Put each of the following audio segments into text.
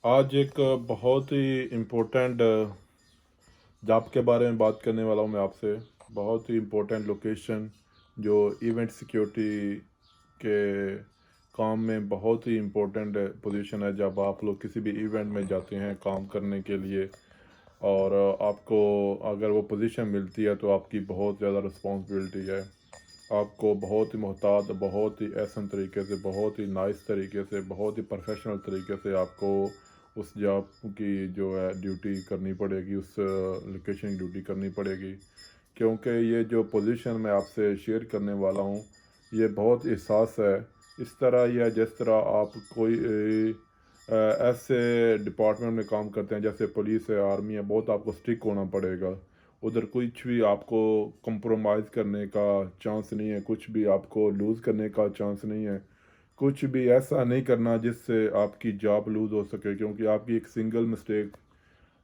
आज एक बहुत ही इम्पोर्टेंट जॉब के बारे में बात करने वाला हूँ मैं आपसे। बहुत ही इम्पोर्टेंट लोकेशन जो इवेंट सिक्योरिटी के काम में बहुत ही इम्पोर्टेंट पोजीशन है। जब आप लोग किसी भी इवेंट में जाते हैं काम करने के लिए और आपको अगर वो पोजीशन मिलती है तो आपकी बहुत ज़्यादा रिस्पॉन्सिबिलिटी है। आपको बहुत ही मोहतात, बहुत ही एहसन तरीके से, बहुत ही नाइस तरीके से, बहुत ही प्रोफेशनल तरीके से आपको उस जॉब की जो है ड्यूटी करनी पड़ेगी, उस लोकेशन की ड्यूटी करनी पड़ेगी। क्योंकि ये जो पोजीशन मैं आपसे शेयर करने वाला हूँ, ये बहुत एहसास है। इस तरह या जिस तरह आप कोई ऐसे डिपार्टमेंट में काम करते हैं जैसे पुलिस है, आर्मी है, बहुत आपको स्ट्रिक होना पड़ेगा। उधर कुछ भी आपको कंप्रोमाइज़ करने का चांस नहीं है, कुछ भी आपको लूज़ करने का चांस नहीं है। कुछ भी ऐसा नहीं करना जिससे आपकी जॉब लूज़ हो सके, क्योंकि आपकी एक सिंगल मिस्टेक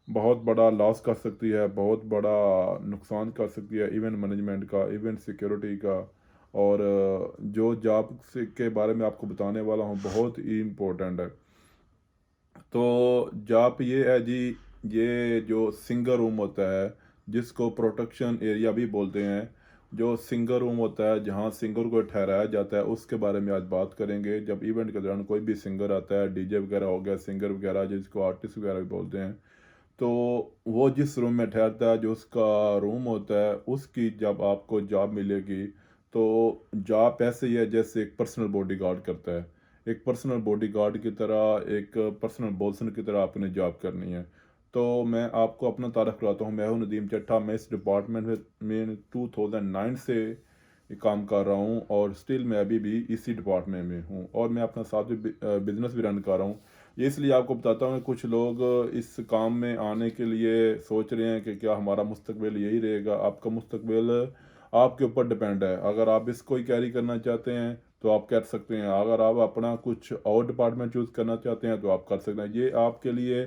बहुत बड़ा लॉस कर सकती है, बहुत बड़ा नुकसान कर सकती है इवेंट मैनेजमेंट का, इवेंट सिक्योरिटी का। और जो जॉब से के बारे में आपको बताने वाला हूँ बहुत ही इम्पोर्टेंट है। तो जॉब ये है जी, ये जो सिंगल रूम होता है जिसको प्रोटेक्शन एरिया भी बोलते हैं, जो सिंगल रूम होता है जहाँ सिंगर को ठहराया जाता है, उसके बारे में आज बात करेंगे। जब इवेंट के दौरान कोई भी सिंगर आता है, डीजे वगैरह हो गया, सिंगर वगैरह जिसको आर्टिस्ट वगैरह भी बोलते हैं, तो वो जिस रूम में ठहरता है, जो उसका रूम होता है, उसकी जब आपको जॉब मिलेगी तो जॉब ऐसे ही है जैसे एक पर्सनल बॉडीगार्ड करता है। एक पर्सनल बॉडीगार्ड की तरह, एक पर्सनल बॉसन की तरह आपने जॉब करनी है। तो मैं आपको अपना तारफ़ कराता हूँ। मैं हूँ नदीम चट्टा। मैं इस डिपार्टमेंट में 2009 से काम कर रहा हूँ और स्टिल मैं अभी भी इसी डिपार्टमेंट में हूँ और मैं अपना साथ भी बिजनेस भी रन कर रहा हूँ। ये इसलिए आपको बताता हूँ कि कुछ लोग इस काम में आने के लिए सोच रहे हैं कि क्या हमारा मुस्तकबिल यही रहेगा। आपका मुस्तकबिल आपके ऊपर डिपेंड है। अगर आप इसको ही कैरी करना चाहते हैं तो आप कर सकते हैं, अगर आप अपना कुछ और डिपार्टमेंट चूज़ करना चाहते हैं तो आप कर सकते हैं। ये आपके लिए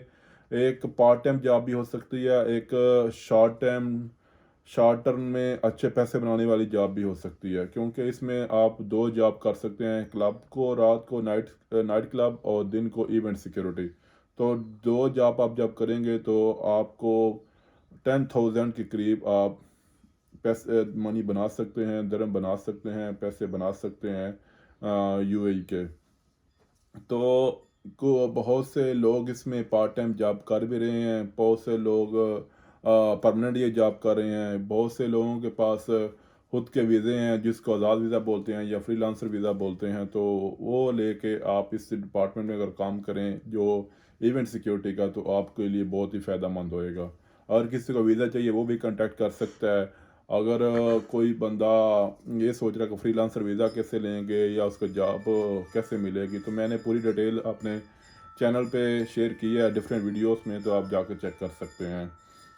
एक पार्ट टाइम जॉब भी हो सकती है, एक शॉर्ट टर्म में अच्छे पैसे बनाने वाली जॉब भी हो सकती है, क्योंकि इसमें आप दो जॉब कर सकते हैं, क्लब को रात को नाइट नाइट क्लब और दिन को इवेंट सिक्योरिटी। तो दो जॉब आप जब करेंगे तो आपको 10,000 के करीब आप पैसे मनी बना सकते हैं, दरम बना सकते हैं, पैसे बना सकते हैं यूएई के। तो को बहुत से लोग इसमें पार्ट टाइम जॉब कर भी रहे हैं, बहुत से लोग परमानेंट ये जॉब कर रहे हैं, बहुत से लोगों के पास खुद के वीज़े हैं जिसको आज़ाद वीज़ा बोलते हैं या फ्रीलांसर वीज़ा बोलते हैं। तो वो लेके आप इस डिपार्टमेंट में अगर काम करें जो इवेंट सिक्योरिटी का, तो आपके लिए बहुत ही फ़ायदेमंद होएगा। अगर किसी को वीज़ा चाहिए वो भी कांटेक्ट कर सकता है। अगर कोई बंदा ये सोच रहा है कि फ्रीलांसर वीज़ा कैसे लेंगे या उसको जॉब कैसे मिलेगी, तो मैंने पूरी डिटेल अपने चैनल पे शेयर की है डिफरेंट वीडियोस में, तो आप जाकर चेक कर सकते हैं।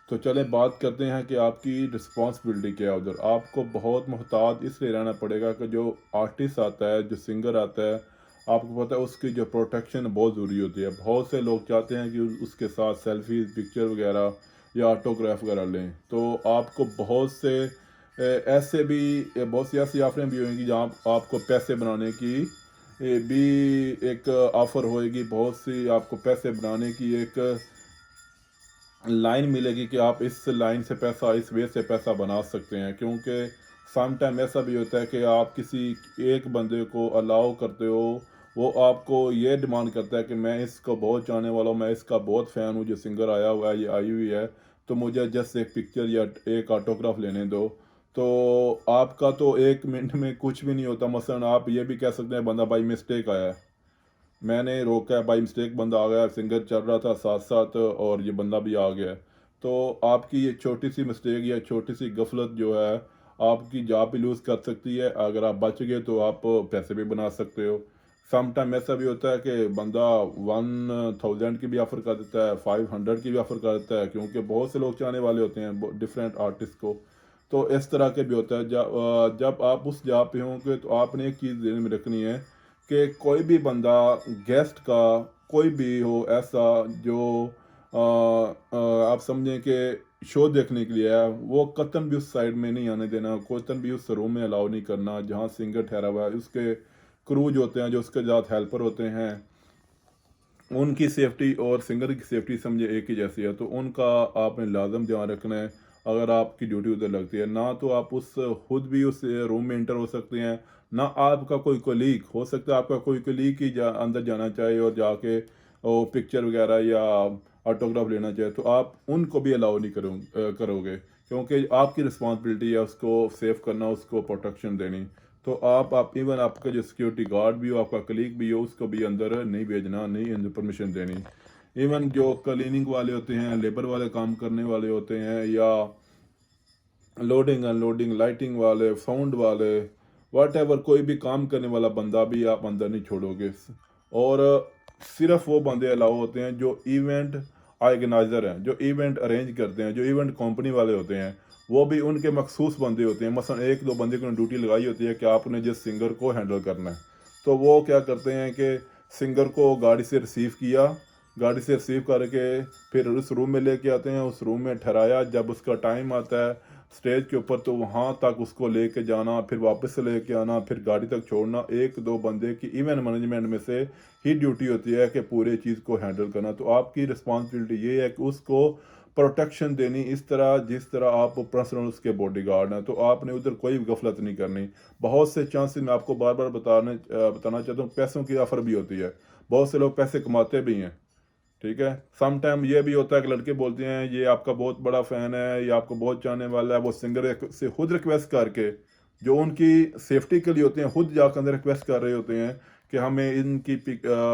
तो चलें बात करते हैं कि आपकी रिस्पॉन्सिबिलिटी क्या है उधर। आपको बहुत मुहतात इसलिए रहना पड़ेगा कि जो आर्टिस्ट आता है, जो सिंगर आता है, आपको पता है उसकी जो प्रोटेक्शन बहुत ज़रूरी होती है। बहुत से लोग चाहते हैं कि उसके साथ सेल्फीज़, पिक्चर वगैरह या ऑटोग्राफ वगैरह लें। तो आपको बहुत से ऐसे भी बहुत सी ऐसी ऑफरें भी होंगी जहाँ आपको पैसे बनाने की भी एक ऑफ़र होएगी। बहुत सी आपको पैसे बनाने की एक लाइन मिलेगी कि आप इस लाइन से पैसा, इस वे से पैसा बना सकते हैं। क्योंकि सम टाइम ऐसा भी होता है कि आप किसी एक बंदे को अलाउ करते हो, वो आपको ये डिमांड करता है कि मैं इसको बहुत चाहने वाला हूँ, मैं इसका बहुत फ़ैन हूँ, जो सिंगर आया हुआ है, ये आई हुई है, तो मुझे जस्ट एक पिक्चर या एक ऑटोग्राफ लेने दो। तो आपका तो 1 मिनट में कुछ भी नहीं होता। मसलन आप ये भी कह सकते हैं बंदा बाई मिस्टेक आया है, मैंने रोका है, बाई मिस्टेक बंदा आ गया, सिंगर चल रहा था साथ साथ और ये बंदा भी आ गया है। तो आपकी ये छोटी सी मिस्टेक या छोटी सी गफलत जो है आपकी जॉब भी लूज़ कर सकती है। अगर आप बच गए तो आप पैसे भी बना सकते हो। सम टाइम ऐसा भी होता है कि बंदा 1000 की भी ऑफ़र कर देता है, 500 की भी ऑफ़र कर देता है, क्योंकि बहुत से लोग चाहने वाले होते हैं डिफरेंट आर्टिस्ट को। तो इस तरह के भी होता है। जब आप उस जॉब पे होंगे तो आपने एक चीज़ ध्यान में रखनी है कि कोई भी बंदा गेस्ट का, कोई भी हो ऐसा जो आप समझें कि शो देखने के लिए है, वो कतन भी उस साइड में नहीं आने देना, कतन भी उस रूम में अलाउ नहीं करना जहाँ सिंगर ठहरा हुआ है। उसके क्रूज होते हैं जो उसके साथ हेल्पर होते हैं, उनकी सेफ्टी और सिंगर की सेफ्टी समझे एक ही जैसी है, तो उनका आपने लाजम ध्यान रखना है अगर आपकी ड्यूटी उधर लगती है। ना तो आप उस खुद भी उस रूम में इंटर हो सकते हैं, ना आपका कोई कोलीग हो सकता है, आपका कोई कोलीग ही अंदर जाना चाहे और जाके वो पिक्चर वगैरह या ऑटोग्राफ लेना चाहे, तो आप उनको भी अलाउ नहीं करोगे, क्योंकि आपकी रिस्पॉन्सिबिलिटी है उसको सेव करना, उसको प्रोटेक्शन देनी। तो आप इवन आपका जो सिक्योरिटी गार्ड भी हो, आपका कलीग भी हो, उसको भी अंदर नहीं भेजना, नहीं अंदर परमिशन देनी। इवन जो क्लीनिंग वाले होते हैं, लेबर वाले काम करने वाले होते हैं, या लोडिंग अनलोडिंग, लाइटिंग वाले, साउंड वाले, वाट एवर, कोई भी काम करने वाला बंदा भी आप अंदर नहीं छोड़ोगे। और सिर्फ वो बंदे अलाउ होते हैं जो इवेंट ऑर्गेनाइज़र हैं, जो इवेंट अरेंज करते हैं, जो इवेंट कंपनी वाले होते हैं, वो भी उनके मखसूस बंदे होते हैं। मसलन एक दो बंदे को ड्यूटी लगाई होती है कि आपने जिस सिंगर को हैंडल करना है, तो वो क्या करते हैं कि सिंगर को गाड़ी से रिसीव किया, गाड़ी से रिसीव करके फिर उस रूम में लेके आते हैं, उस रूम में ठहराया, जब उसका टाइम आता है स्टेज के ऊपर तो वहाँ तक उसको लेके जाना, फिर वापस से लेके आना, फिर गाड़ी तक छोड़ना, एक दो बंदे की इवेंट मैनेजमेंट में से ही ड्यूटी होती है कि पूरे चीज़ को हैंडल करना। तो आपकी रिस्पॉन्सिबिलिटी ये है कि उसको प्रोटेक्शन देनी इस तरह जिस तरह आप पर्सनल उसके बॉडीगार्ड हैं, तो आपने उधर कोई गफलत नहीं करनी। बहुत से चांसेस मैं आपको बार बार बताना चाहता हूँ, पैसों की ऑफर भी होती है, बहुत से लोग पैसे कमाते भी हैं, ठीक है। सम टाइम ये भी होता है कि लड़के बोलते हैं ये आपका बहुत बड़ा फ़ैन है, ये आपको बहुत चाहने वाला है, वो सिंगर से खुद रिक्वेस्ट करके, जो उनकी सेफ्टी के लिए होते हैं, खुद जाकर अंदर रिक्वेस्ट कर रहे होते हैं कि हमें इनकी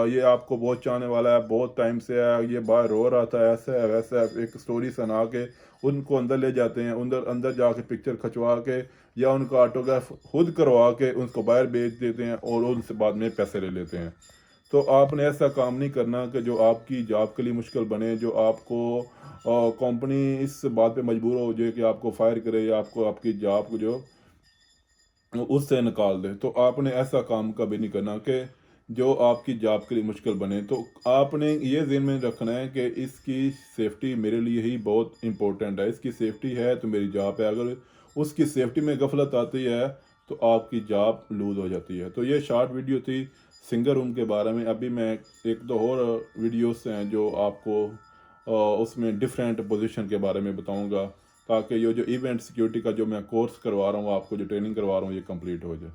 ये आपको बहुत चाहने वाला है, बहुत टाइम से है, ये बाहर रो रहा था, ऐसा है वैसा है, एक स्टोरी सुना के उनको अंदर ले जाते हैं, अंदर अंदर जाके पिक्चर खिंचवा के या उनका ऑटोग्राफ खुद करवा के उनको बाहर भेज देते हैं और उनसे बाद में पैसे ले लेते हैं। तो आपने ऐसा काम नहीं करना कि जो आपकी जॉब के लिए मुश्किल बने, जो आपको कंपनी इस बात पे मजबूर हो जाए कि आपको फायर करे या आपको आपकी जॉब को जो उससे निकाल दे। तो आपने ऐसा काम कभी नहीं करना कि जो आपकी जॉब के लिए मुश्किल बने। तो आपने ये ज़हन में रखना है कि इसकी सेफ्टी मेरे लिए ही बहुत इम्पोर्टेंट है, इसकी सेफ्टी है तो मेरी जॉब है, अगर उसकी सेफ्टी में गफलत आती है तो आपकी जॉब लूज़ हो जाती है। तो ये शॉर्ट वीडियो थी सिंगर रूम के बारे में। अभी मैं एक दो और वीडियोस हैं जो आपको उसमें डिफरेंट पोजीशन के बारे में बताऊंगा, ताकि ये जो इवेंट सिक्योरिटी का जो मैं कोर्स करवा रहा हूँ, आपको जो ट्रेनिंग करवा रहा हूँ, ये कंप्लीट हो जाए।